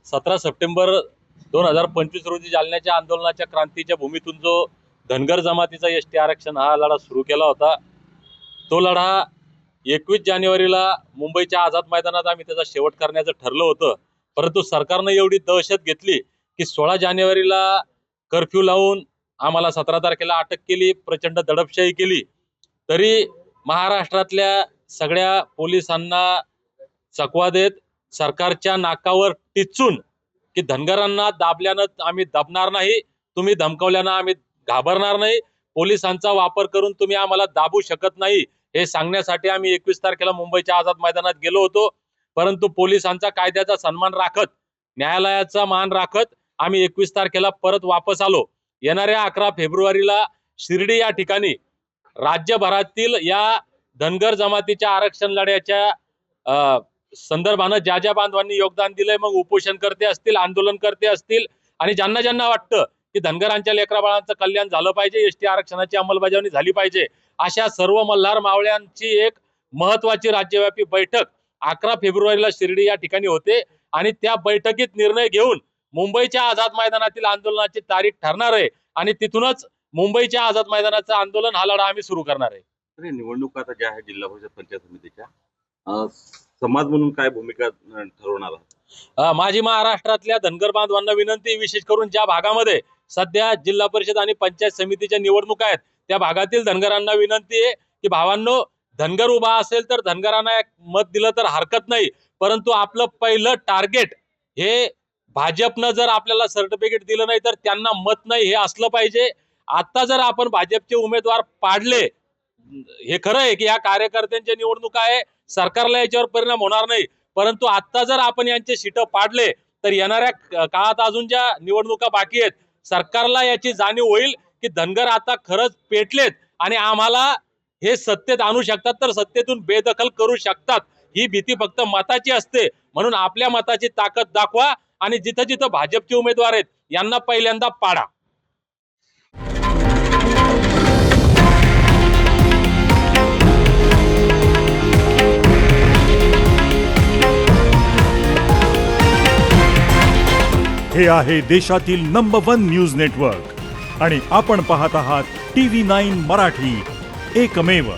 17 September 2025 रोजी जालन्याच्या आंदोलनाच्या क्रांतीच्या भूमीतून जो धनगर जमातीचा एसटी आरक्षण हा लढा सुरू केला होता, तो लढा 21 जानेवारीला मुंबईच्या आझाद मैदानात आम्ही त्याचा शेवट करण्याचं ठरलं होतं. परंतु सरकारनं एवढी दहशत घेतली की 16 जानेवारीला कर्फ्यू लावून आम्हाला 17 तारखेला अटक केली, प्रचंड दडपशाही केली. तरी महाराष्ट्रातल्या सगळ्या पोलिसांना चकवा देत सरकारच्या नाकावर टिचून की धनगरांना दाबल्यानं आम्ही दबणार नाही, तुम्ही धमकावल्यानं आम्ही घाबरणार नाही, पोलिसांचा वापर करून तुम्ही आम्हाला दाबू शकत नाही, हे सांगण्यासाठी आम्ही 21 तारखेला मुंबईच्या आझाद मैदानात गेलो होतो. परंतु पोलिसांचा कायद्याचा सन्मान राखत, न्यायालयाचा मान राखत आम्ही 21 तारखेला परत वापस आलो. येणाऱ्या 11 फेब्रुवारीला शिर्डी या ठिकाणी राज्यभरातील या धनगर जमातीच्या आरक्षण लढ्याच्या संदर्भानं ज्या ज्या बांधवांनी योगदान दिलंय, मग उपोषणकर्ते असतील, आंदोलनकर्ते असतील, आणि ज्यांना ज्यांना वाटतं की धनगरांच्या लेकराबाळांचं कल्याण झालं पाहिजे, एसटी आरक्षणाची अंमलबजावणी झाली पाहिजे, अशा सर्व मल्हार मावळ्यांची एक महत्वाची राज्यव्यापी बैठक 11 फेब्रुवारीला शिर्डी या ठिकाणी होते. आणि त्या बैठकीत निर्णय घेऊन मुंबईच्या आझाद मैदानातील आंदोलनाची तारीख ठरणार आहे आणि तिथूनच मुंबईच्या आझाद मैदानाचं आंदोलन हा लढा आम्ही सुरू करणार आहे. निवडणूक आता ज्या आहे जिल्हा परिषद पंचायत समितीच्या, समाज म्हणून काय भूमिका ठरवणार आहात? माझी महाराष्ट्रातल्या धनगर बांधवांना विनंती, विशेष करून ज्या भागामध्ये सध्या जिल्हा परिषद आणि पंचायत समितीच्या निवडणुका आहेत, त्या भागातील धनगरांना विनंती आहे की भावांनो, धनगर उभा असेल तर धनगरांना एक मत दिलं तर हरकत नाही, परंतु आपलं पहिलं टार्गेट हे भाजपनं जर आपल्याला सर्टिफिकेट दिलं नाही तर त्यांना मत नाही, हे असलं पाहिजे. आता जर आपण भाजपचे उमेदवार पाडले, हे खरं आहे की या कार्यकर्त्यांच्या निवडणुका आहे, सरकारला याच्यावर परिणाम होणार नाही, परंतु आता जर आपण यांचे सीटं पाडले तर येणाऱ्या काळात अजून ज्या निवडणुका बाकी आहेत, सरकारला याची जाणीव होईल की धनगर आता खरंच पेटलेत आणि आम्हाला हे सत्तेत आणू शकतात, तर सत्तेतून बेदखल करू शकतात. ही भीती फक्त मताची असते, म्हणून आपल्या मताची ताकद दाखवा आणि जिथं जिथं भाजपचे उमेदवार आहेत यांना पहिल्यांदा पाडा. हे आहे देशातील नंबर 1 न्यूज नेटवर्क आणि आपण पाहत आहात TV9 मराठी, एकमेव.